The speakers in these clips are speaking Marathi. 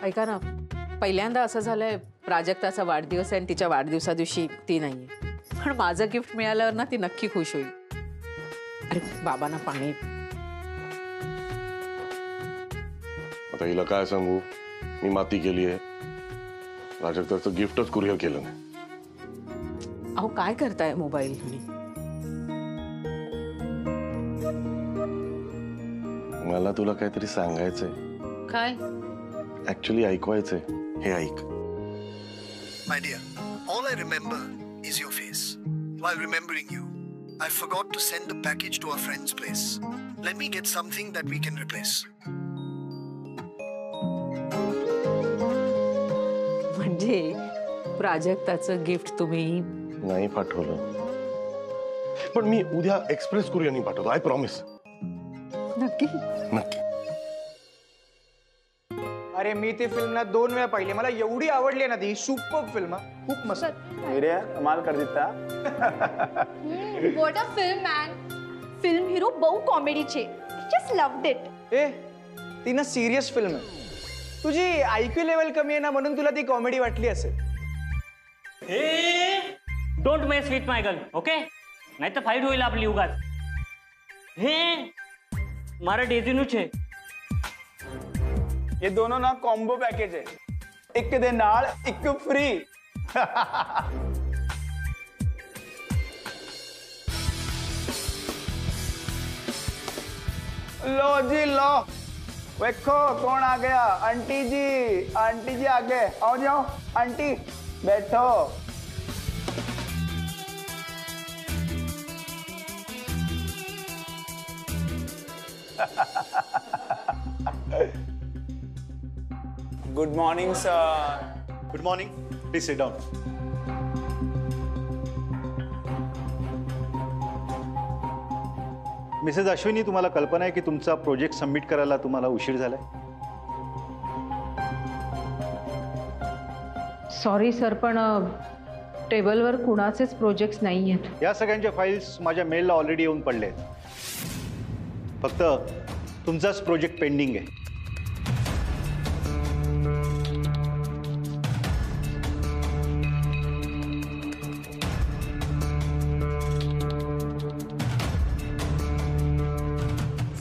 ऐका ना, पहिल्यांदा असं झालंय प्राजक्ताचा वाढदिवस आहे आणि तिच्या वाढदिवसा दिवशी ती नाहीये. पण माझं गिफ्ट मिळाल्यावर ना ती नक्की खुश होईल. अरे बाबांना पाणी. आता हिला काय सांगू, मी माती केली आहे. प्राजक्ताचं गिफ्टच कुरिअर केलं नाही. अहो काय करताय मोबाईल तुम्ही? मला तुला काहीतरी सांगायचंय. काय? ऍक्च्युली ऐकवायचंय. हे ऐक. My dear, all I remember is your face. While remembering you, I forgot to send the package to our friend's place. Let me get something that we can replace. म्हणजे प्राजक्ताचं गिफ्ट तुम्ही नाही पाठवलं, पण मी उद्या एक्सप्रेस कुरिअरनी पाठवतो. I promise. नक्की? नक्की. अरे मी ती फिल्म ना 2 वेळा पाहिली. मला एवढी आवडली ना ती. सुपर फिल्म, खूप मस्त. मेरे कमाल कर देता. What a film man. Film hero बहु कॉमेडी छे. Just loved it. ए ती ना सिरियस फिल्म आहे. तुझी IQ लेवल कमी आहे ना म्हणून तुला ती कॉमेडी वाटली असेल. Don't mess with my girl, okay? नाही तर फाईट होईल आपली उगाच. हे मारा डेझीनू छे. ये दोनों ना कॉम्बो पैकेज है. एक दे नाल एक फ्री. लो जी लो. देखो कौन आ गया. आंटी जी आगे आओ. जाओ आंटी बैठो. Good morning, sir. Good morning. Please sit down. Mrs Ashwini, तुम्हाला कल्पना आहे की तुमचा प्रोजेक्ट सबमिट करायला तुम्हाला उशीर झालाय? सॉरी सर, पण टेबलवर कुणाचेच प्रोजेक्ट्स नाही आहेत. या सगळ्यांच्या फाईल्स माझ्या मेलला ऑलरेडी येऊन पडले आहेत. फक्त तुमचाच प्रोजेक्ट पेंडिंग आहे.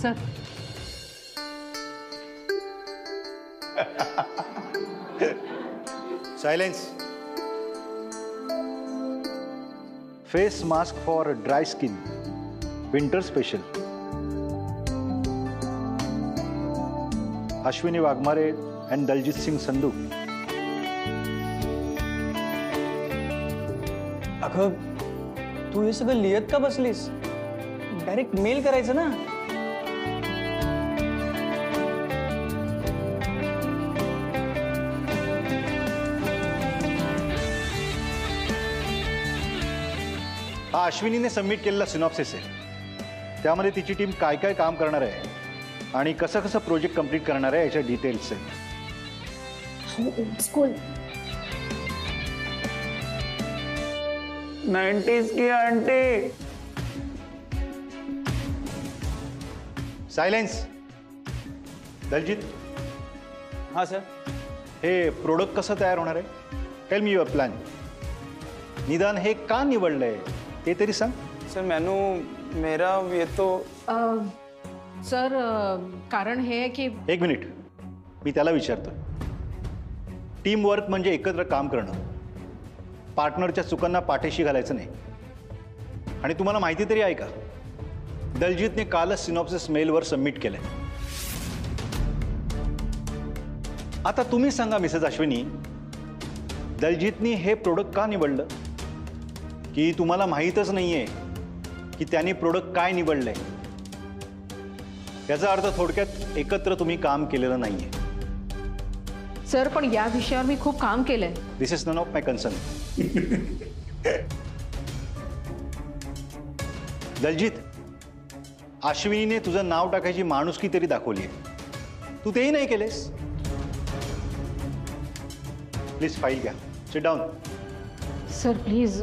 Sir silence. Face mask for dry skin, winter special. Ashwini Waghmare and Daljit Singh Sandhu. अगं तू हे सगळं लिहित का बसलीस? डायरेक्ट मेल करायचं ना. हा अश्विनीने सबमिट केलेला सिनॉप्सिस आहे. त्यामध्ये तिची टीम काय काय काम करणार आहे आणि कसं कसं प्रोजेक्ट कंप्लीट करणार आहे याच्या डिटेल्स आहेत. Old school. 90s की आंटी. सायलेन्स. दलजीत. हाँ सर. हे प्रोडक्ट कसं तयार होणार आहे? Tell me your plan. निदान हे का निवडलंय ते तरी सांग. सर मेनू मेरा ये तो सर कारण हे आहे की. एक मिनिट, मी त्याला विचारतो. टीम वर्क म्हणजे एकत्र काम करणं, पार्टनरच्या चुकांना पाठीशी घालायचं नाही. आणि तुम्हाला माहिती तरी आहे का, दलजीतने कालच सिनॉप्सिस मेलवर सबमिट केलंय. आता तुम्ही सांगा मिसेस अश्विनी, दलजीतनी हे प्रोडक्ट का निवडलं? की तुम्हाला माहीतच नाहीये की त्यांनी प्रोडक्ट काय निवडलंय? याचा अर्थ थोडक्यात एकत्र तुम्ही काम केलेलं नाहीये. सर पण या विषयावर मी खूप काम केलंय. This is none of my concern. Daljeet, अश्विनीने तुझं नाव टाकायची माणुसकी तरी दाखवली आहे, तू तेही नाही केलेस. प्लीज फाईल घ्या. Sit down. Sir please.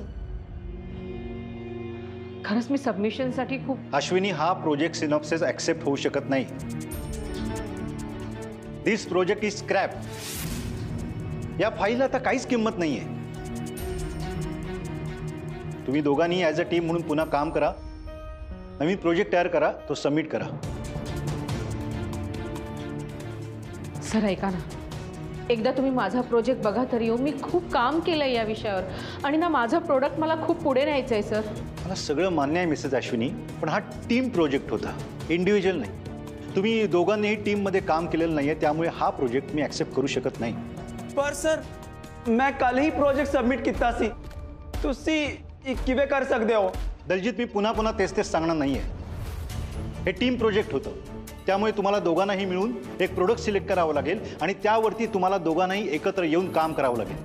खरंच मी सबमिशनसाठी खूप. अश्विनी, हा प्रोजेक्ट सिनॉप्सिस ऍक्सेप्ट होऊ शकत नाही. दिस प्रोजेक्ट इज स्क्रॅप. या फाईलला आता काहीच किंमत नाहीये. तुम्ही दोघांनी ॲज अ टीम म्हणून पुन्हा काम करा, नवीन प्रोजेक्ट तयार करा, तो सबमिट करा. सर ऐका ना, एकदा तुम्ही माझा प्रोजेक्ट बघा तरी हो. मी खूप काम केलं या विषयावर आणि ना माझं प्रोडक्ट मला खूप पुढे न्यायचं आहे सर. मला सगळं मान्य आहे मिसेस अश्विनी, पण हा टीम प्रोजेक्ट होता, इंडिव्हिज्युअल नाही. तुम्ही दोघांनीही टीममध्ये काम केलेलं नाही आहे, त्यामुळे हा प्रोजेक्ट मी ॲक्सेप्ट करू शकत नाही. पर सर मैं कल ही प्रोजेक्ट सबमिट किया सी, तुसी किवे कर सकते हो. दलजीत, मी पुन्हा पुन्हा तेच सांगणार नाही आहे. हे टीम प्रोजेक्ट होतं, त्यामुळे तुम्हाला दोघांनाही मिळून एक प्रोडक्ट सिलेक्ट करावं लागेल आणि त्यावरती तुम्हाला दोघांनाही एकत्र येऊन काम करावं लागेल.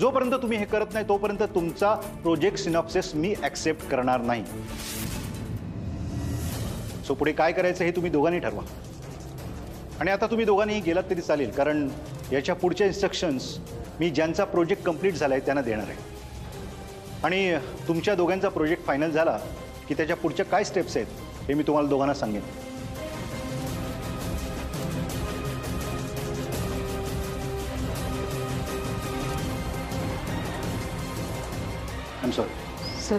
जोपर्यंत तुम्ही हे करत नाही तोपर्यंत तुमचा प्रोजेक्ट सिनॉप्सिस मी ॲक्सेप्ट करणार नाही. सो पुढे काय करायचं हे तुम्ही दोघांनी ठरवा. आणि आता तुम्ही दोघांनीही गेलात तरी चालेल, कारण याच्या पुढच्या इन्स्ट्रक्शन्स मी ज्यांचा प्रोजेक्ट कंप्लीट झाला आहे त्यांना देणार आहे. आणि तुमच्या दोघांचा प्रोजेक्ट फायनल झाला की त्याच्या पुढच्या काय स्टेप्स आहेत हे मी तुम्हाला दोघांना सांगेन. I am sorry sir.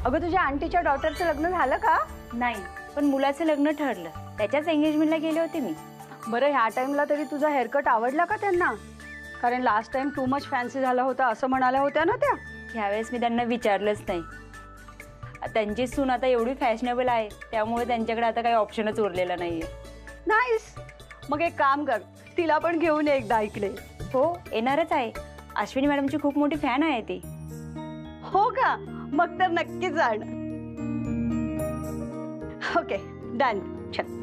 अगं तुझ्या आंटीच्या डॉटरचं लग्न झालं का? नाही, पण मुलाचं लग्न ठरलं, त्याच्याच एंगेजमेंटला गेले होते मी. बरं, ह्या टाइमला तरी तुझा हेअरकट आवडला का त्यांना? कारण last time too much fancy झाला होता असं म्हणाल्या होत्या ना त्या. ह्यावेळेस मी त्यांना विचारलंच नाही. त्यांची सून आता एवढी फॅशनेबल आहे, त्यामुळे त्यांच्याकडे आता काही ऑप्शनच उरलेला नाहीये. नाईस. मग एक काम कर, तिला पण घेऊन ये एकदा इकडे. हो, येणारच आहे. अश्विनी मॅडमची खूप मोठी फॅन आहे ती. हो का? मग तर नक्कीच आण. Okay, done. चल.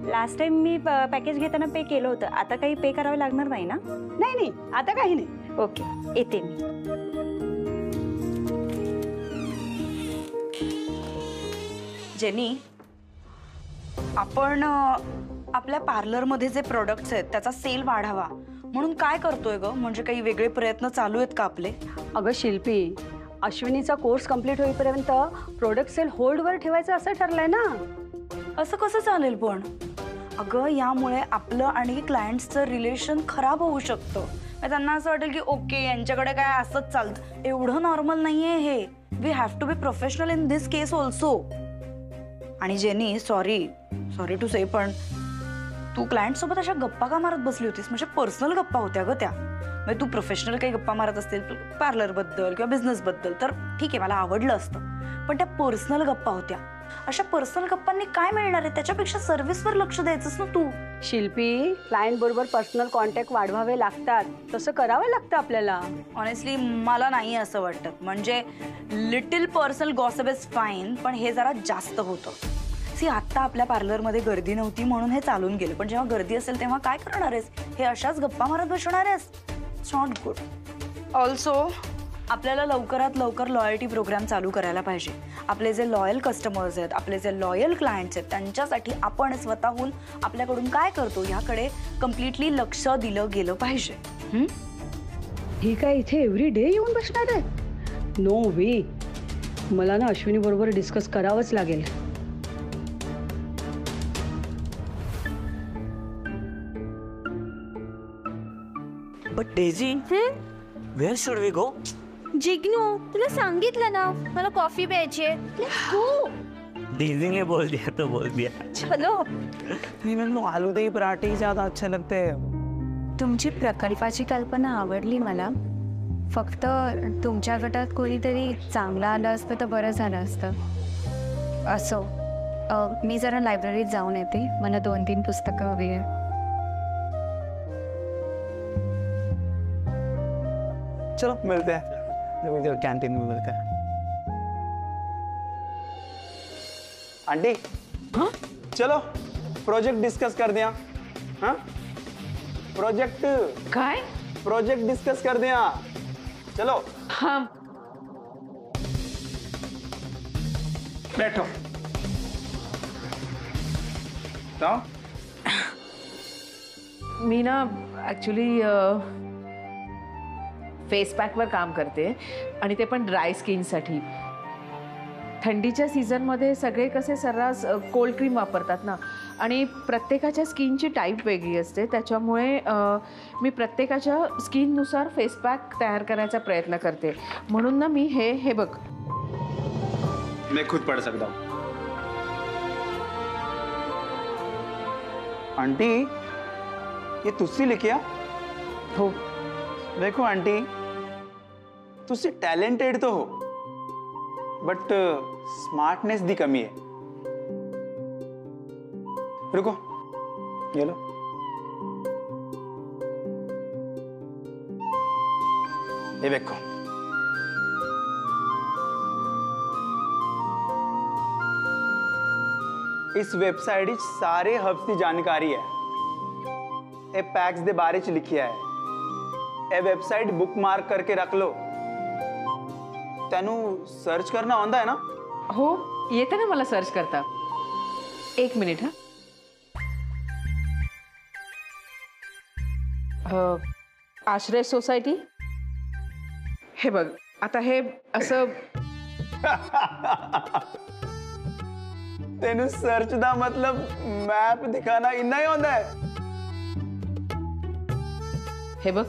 लास्ट टाइम मी पॅकेज घेताना पे केलं होतं, आता काही पे करावं लागणार नाही ना? नाही नाही, आता काही नाही. ओके, येते मी. जेनी, आपण आपल्या पार्लरमध्ये जे प्रोडक्ट्स आहेत त्याचा सेल वाढावा म्हणून काय करतोय ग? म्हणजे काही वेगळे प्रयत्न चालू आहेत का आपले? अगं शिल्पी, अश्विनीचा कोर्स कंप्लीट होईपर्यंत प्रोडक्ट सेल होल्डवर ठेवायचं असं ठरलंय ना. असं कसं चालेल पण? अगं यामुळे आपलं आणि क्लायंट्सचं रिलेशन खराब होऊ शकतं. त्यांना असं वाटेल की ओके यांच्याकडे काय असंच चालतं. एवढं नॉर्मल नाहीये हे. We have to be professional in this case also. आणि जेनी, सॉरी टू से, पण तू क्लायंट सोबत अशा गप्पा का मारत बसली होतीस? म्हणजे पर्सनल गप्पा होत्या ग त्या. म्हणजे तू प्रोफेशनल काही गप्पा मारत असतील पार्लरबद्दल किंवा बिझनेसबद्दल तर ठीक आहे, मला आवडलं असतं. पण त्या पर्सनल गप्पा होत्या. अशा पर्सनल गप्पांनी काय मिळणार आहे? त्याच्यापेक्षा सर्व्हिसवर लक्ष द्यायचंस ना तू. शिल्पी, क्लायंट बरोबर पर्सनल कॉन्टॅक्ट वाढवावे लागतात, तसं करावं लागतं आपल्याला. ऑनेस्टली मला नाही असं वाटतं. म्हणजे little personal gossip is fine, पण हे जरा जास्त होतं. सी, आत्ता आपल्या पार्लरमध्ये गर्दी नव्हती म्हणून हे चालून गेलं, पण जेव्हा गर्दी असेल तेव्हा काय करणार आहेस? हे अशाच गप्पा मारत बसणार आहेस? It's not good. ऑल्सो आपल्याला लवकरात लवकर लॉयल्टी प्रोग्राम चालू करायला पाहिजे. आपले जे लॉयल कस्टमर्स आहेत, आपले जे लॉयल क्लायंट्स आहेत, त्यांच्यासाठी आपण स्वतःहून आपल्याकडून काय करतो याकडे कम्प्लिटली लक्ष दिलं गेलं पाहिजे. ही काय इथे एव्हरी डे येऊन बसणार आहे? नो वे. मला ना अश्विनी बरोबर डिस्कस करावंच लागेल. But Daisy, where should we go? Zingnu, तुला सांगितलं ना मला कॉफी प्यायची आहे. डेजी ने बोल दिया तो बोल दिया. चलो. आलू दही पराठे ही ज्यादा अच्छे लगते हैं. तुमची प्रकल्पाची कल्पना आवडली मला. फक्त तुमच्या गटात कोणीतरी चांगलं आलं असतं तर बरं झालं असतं. असो, मी जरा लायब्ररीत जाऊन येते. मला 2-3 पुस्तकं हवी आहे. चलो मिलते हैं, कैंटीन में मिलते हैं. आंटी, हाँ चलो प्रोजेक्ट डिस्कस कर दिया. हाँ प्रोजेक्ट काय? प्रोजेक्ट डिस्कस कर दिया. चलो. हाँ. बैठो. जाओ. मी ना ॲक्च्युली फेस पॅकवर काम करते आणि ते पण ड्राय स्किनसाठी. थंडीच्या सीझनमध्ये सगळे कसे सर्रास कोल्ड क्रीम वापरतात ना, आणि प्रत्येकाच्या स्किनची टाईप वेगळी असते, त्याच्यामुळे मी प्रत्येकाच्या स्किननुसार फेस पॅक तयार करायचा प्रयत्न करते. म्हणून ना मी हे बघ, मैं खुद पढ़ सकता हूँ. आंटी, ये तुसी लिखिया? हो. देखो आंटी, तुसी टैलेंटेड तो हो, बट स्मार्टनेस दी कमी है. रुको, ये लो. ये देखो, इस वेबसाइट इच सारे हब्स की जानकारी है. ए पैक्स दे बारे च लिखिया है. ए वेबसाइट बुकमार्क करके रख लो. तेनू सर्च करना आंदा है ना? हो, येते ना मला सर्च करता. एक मिनिट. आश्रय सोसायटी. हे बघ, आता हे असं तेनू सर्च दा मतलब मैप दिखाना इन्ना ही होता है. हे बघ,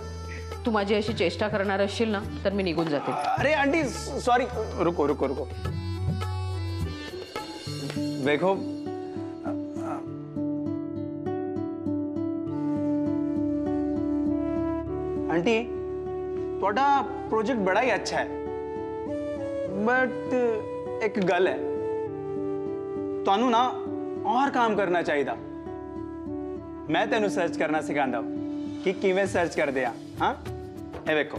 तू माझी अशी चेष्टा करणार असशील ना तर मी निघून जाते. अरे आंटी सॉरी, रुको रुको रुको. देखो, आंटी थोड़ा प्रोजेक्ट बड़ा ही अच्छा है, बट एक गल है, तानू ना और काम करना चाहिए था. मैं तेनू सर्च करना सिखांदा कि किवें सर्च कर दिया. हाँ, ये देखो.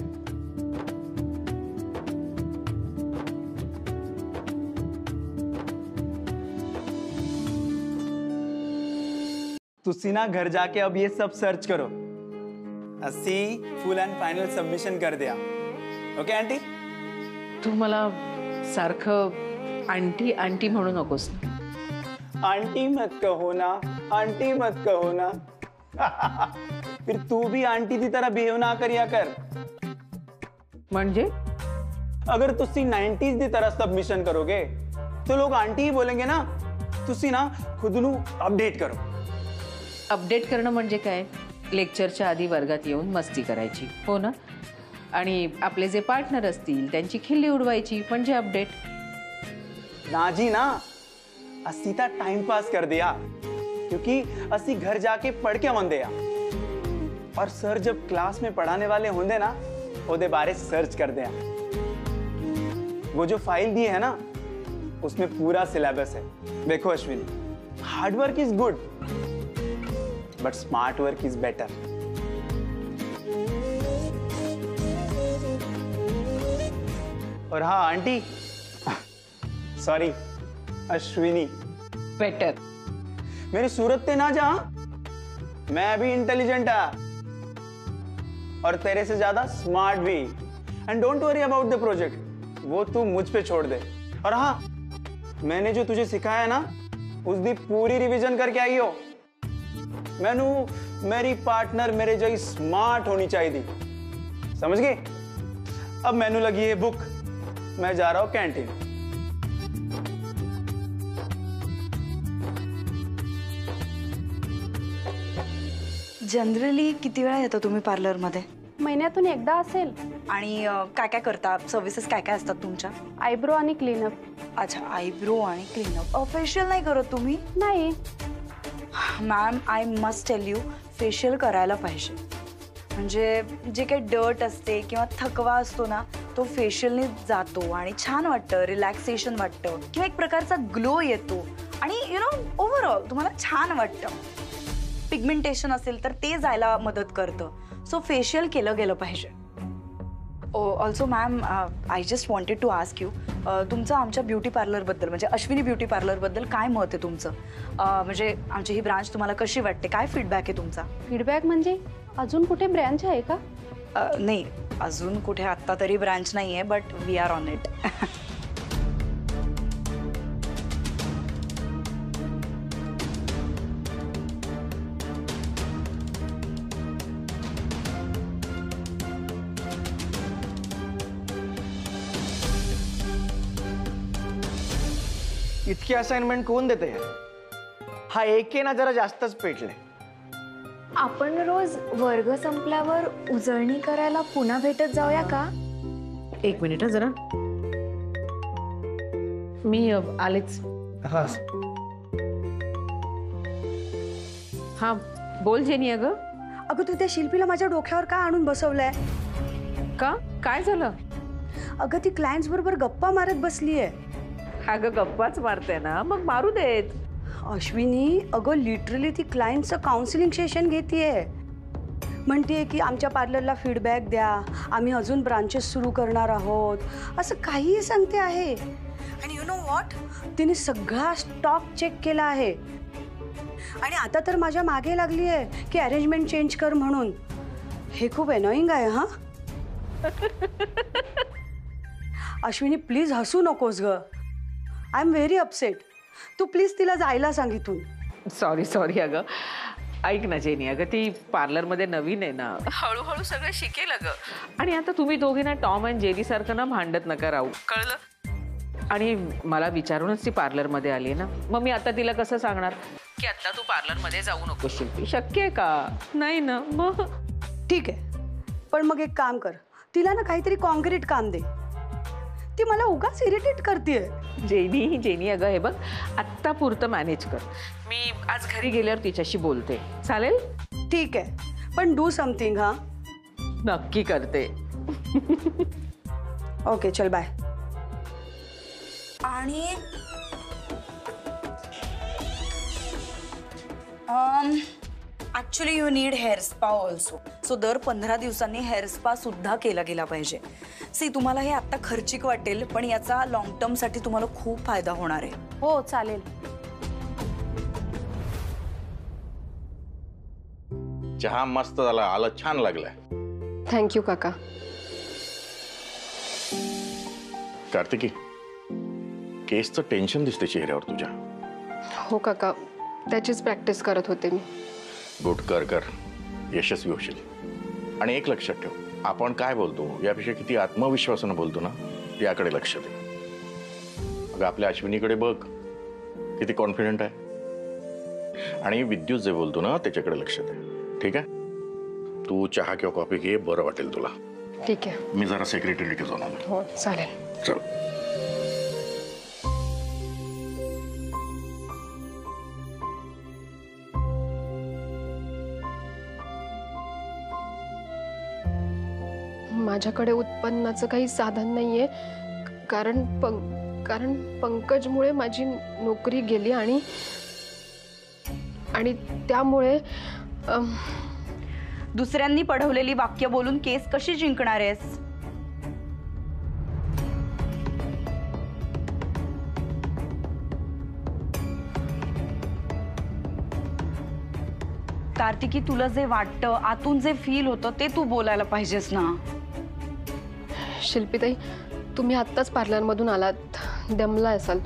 तुसी ना घर जाके अब ये सब सर्च करो. असी फुल एंड फाइनल सबमिशन कर दिया. Okay aunty? तू मला सारखं आंटी आंटी म्हणू नकोस. आंटी मत कहो ना, आंटी मत कहो ना. फिर तू भी आंटी की तरह बिहेव ना करिया कर. म्हणजे अगर तुसी 90s की तरह सबमिशन करोगे तो लोग आंटी ही बोलेंगे ना. तुसी ना खुद नू अपडेट करो. अपडेट करणं म्हणजे काय? लेक्चरच्या आधी वर्गात येऊन मस्ती करायची, हो ना, आणि आपले जे पार्टनर असतील त्यांची खिल्ली उडवायची, म्हणजे अपडेट. नाजी ना, असी ता टाइम पास कर दिया, क्योंकि असी घर जाके पढ़ के आंदे आ. और सर जब क्लास में पढ़ाने वाले होंगे ना, ओदे बारे सर्च कर दिया. वो जो फाइल दी है ना, उसमें पूरा सिलेबस है. देखो Ashwini, hard work is good, but smart work is better. और हाँ आंटी, सॉरी अश्विनी, बेटर. मेरी सूरत ते ना जा. मैं भी इंटेलिजेंट है और तेरे से ज्यादा स्मार्ट भी. End don't worry about the project, वो तू मुझ पे छोड़ दे. और हाँ, मैंने जो तुझे सिखाया ना, उसकी पूरी रिवीजन करके आई हो. मैनू मेरी पार्टनर मेरे जैसी स्मार्ट होनी चाहिए थी. समझ गए? अब मैनू लगी है बुक. मैं जा रहा हूं कैंटीन. जनरली किती वेळा येता तुम्ही पार्लरमध्ये? महिन्यातून एकदा असेल. आणि काय काय करता? सर्व्हिसेस काय काय असतात तुमच्या? आयब्रो आणि क्लीनअप. अच्छा, आयब्रो आणि क्लीनअप. फेशियल नाही करत तुम्ही? नाही ma'am, I must tell you, facial करायला पाहिजे. म्हणजे जे काही डर्ट असते किंवा थकवा असतो ना, तो फेशियलने जातो आणि छान वाटतं, रिलॅक्सेशन वाटतं, किंवा एक प्रकारचा ग्लो येतो आणि यु नो ओव्हरऑल तुम्हाला छान वाटतं. पिगमेंटेशन असेल तर ते जायला मदत करतं. सो फेशियल केलं गेलं पाहिजे. Also ma'am, I just wanted to ask you, तुमचं आमच्या ब्युटी पार्लरबद्दल, म्हणजे अश्विनी ब्युटी पार्लरबद्दल काय मत आहे तुमचं? म्हणजे आमची ही ब्रांच तुम्हाला कशी वाटते? काय फीडबॅक आहे तुमचा? फीडबॅक म्हणजे अजून कुठे ब्रँच आहे का? नाही, अजून कुठे आत्ता तरी ब्रांच नाही आहे, but we are on it. इतकी असाइनमेंट कोण देते यार? हा एक ना जरा जास्तच पेटले. आपण रोज वर्ग संपल्यावर उजळणी करायला पुन्हा भेटत जाऊया का? एक मिनिट हं जरा, मी आलेच. हा हा बोल जेनी. अगं अगं तू त्या शिल्पीला माझ्या डोक्यावर का आणून बसवलंय? का, काय झालं? अगं ती क्लायंट्स बरोबर गप्पा मारत बसलीये. अगं गप्पाच मारते ना, मग मारू देत. अश्विनी, अगं लिटरली ती क्लायंटचं काउन्सिलिंग सेशन घेतीये. म्हणतीये की आमच्या पार्लरला फीडबॅक द्या, आम्ही अजून ब्रांचेस सुरू करणार आहोत, असं काहीही सांगते आहे. आणि यू नो व्हॉट, तिने सगळा स्टॉक चेक केला आहे आणि आता तर माझ्या मागे लागली आहे की अरेंजमेंट चेंज कर म्हणून. हे खूप अनोइंग आहे. हा अश्विनी प्लीज हसू नकोस ग. I am very upset. तू प्लीज तिला जायला सांग इथून. सॉरी अगं. ऐक ना जेनी, अगं ती पार्लरमध्ये नवीन आहे ना, हळूहळू सगळं शिकेल अगं. आणि आता तुम्ही दोघे ना टॉम अँड जेरी सारखं ना भांडत नका राहू, कळलं? आणि मला विचारूनच ती पार्लरमध्ये आली आहे ना, मग मी आता तिला कसं सांगणार की आता तू पार्लरमध्ये जाऊ नको शिल्पी? शक्य आहे का? नाही ना. मग ठीक आहे, पण मग एक काम कर, तिला ना काहीतरी कॉन्क्रीट काम दे. ती मला उगाच इरिटेट करतेय. जेनी अगं हे बघ, आत्ता पुरतं मॅनेज कर. मी आज घरी गेल्यावर तिच्याशी बोलते, चालेल? ठीक आहे, पण डू समथिंग. हा नक्की करते. ओके चल बाय. आणि actually you need hair spa also. So दर 15 दिवसांनी हेअर स्पा सुद्धा केला गेला पाहिजे. सी, तुम्हाला हे आत्ता खर्चिक वाटेल, पण याचा लॉंग टर्मसाठी तुम्हाला खूप फायदा होणार आहे. हो चालेल. चहा मस्त झाला, आलं छान लागलाय. थँक्यू काका. कार्तिकी, केसचं टेन्शन दिसते चेहऱ्यावर तुझ्या. हो काका, त्याचीच प्रॅक्टिस करत होते मी. गुड, कर यशस्वी होशील. आणि एक लक्षात ठेव, आपण काय बोलतो यापेक्षा किती आत्मविश्वासानं बोलतो ना, याकडे लक्ष दे. अगं आपल्या अश्विनीकडे बघ, किती कॉन्फिडंट आहे. आणि विद्युत जे बोलतो ना त्याच्याकडे लक्ष दे. ठीक आहे? तू चहा किंवा कॉफी घे, बरं वाटेल तुला. ठीक आहे. मी जरा सेक्रेटरीकडे जाऊन आलो. हो चालेल. चल. माझ्याकडे उत्पन्नाचं काही साधन नाहीये, कारण पंकजमुळे माझी नोकरी गेली आणि त्यामुळे दुसऱ्यांनी पढवलेली वाक्य बोलून केस कशी जिंकणार आहेस? कार्तिकी, तुला जे वाटतं, आतून जे फील होतं ते तू बोलायला पाहिजेस ना. शिल्पीताई, तुम्ही आत्ताच पार्लरमधून आलात, दमला असाल.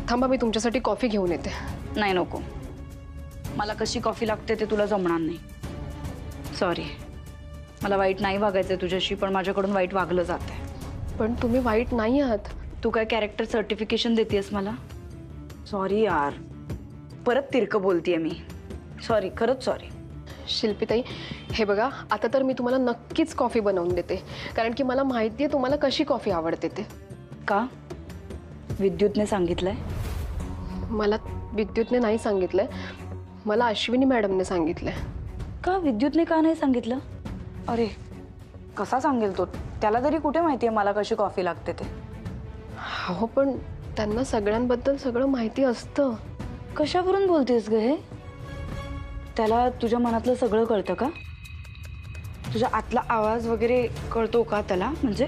थांबा, मी तुमच्यासाठी कॉफी घेऊन येते. नाही नको, मला कशी कॉफी लागते ते तुला जमणार नाही. सॉरी, मला वाईट नाही वागायचं तुझ्याशी, पण माझ्याकडून वाईट वागलं जात आहे. पण तुम्ही वाईट नाही आहात. तू काय कॅरेक्टर सर्टिफिकेशन देतेस मला? सॉरी यार, परत तिरकं बोलतेय मी. सॉरी, खरंच सॉरी. शिल्पीताई, हे बघा, आता तर मी तुम्हाला नक्कीच कॉफी बनवून देते, कारण की मला माहिती आहे तुम्हाला कशी कॉफी आवडते ते. का? विद्युतने सांगितलंय? मला विद्युतने नाही सांगितलंय, मला अश्विनी मॅडमने सांगितलंय. का? विद्युतने का नाही सांगितलं? अरे कसा सांगेल तो? त्याला तरी कुठे माहिती आहे मला कशी कॉफी लागते ते. हो, पण त्यांना सगळ्यांबद्दल सगळं माहिती असतं. कशावरून बोलतेस ग हे? त्याला तुझ्या मनातलं सगळं कळतं का? तुझ्या आतला आवाज वगैरे कळतो का त्याला? म्हणजे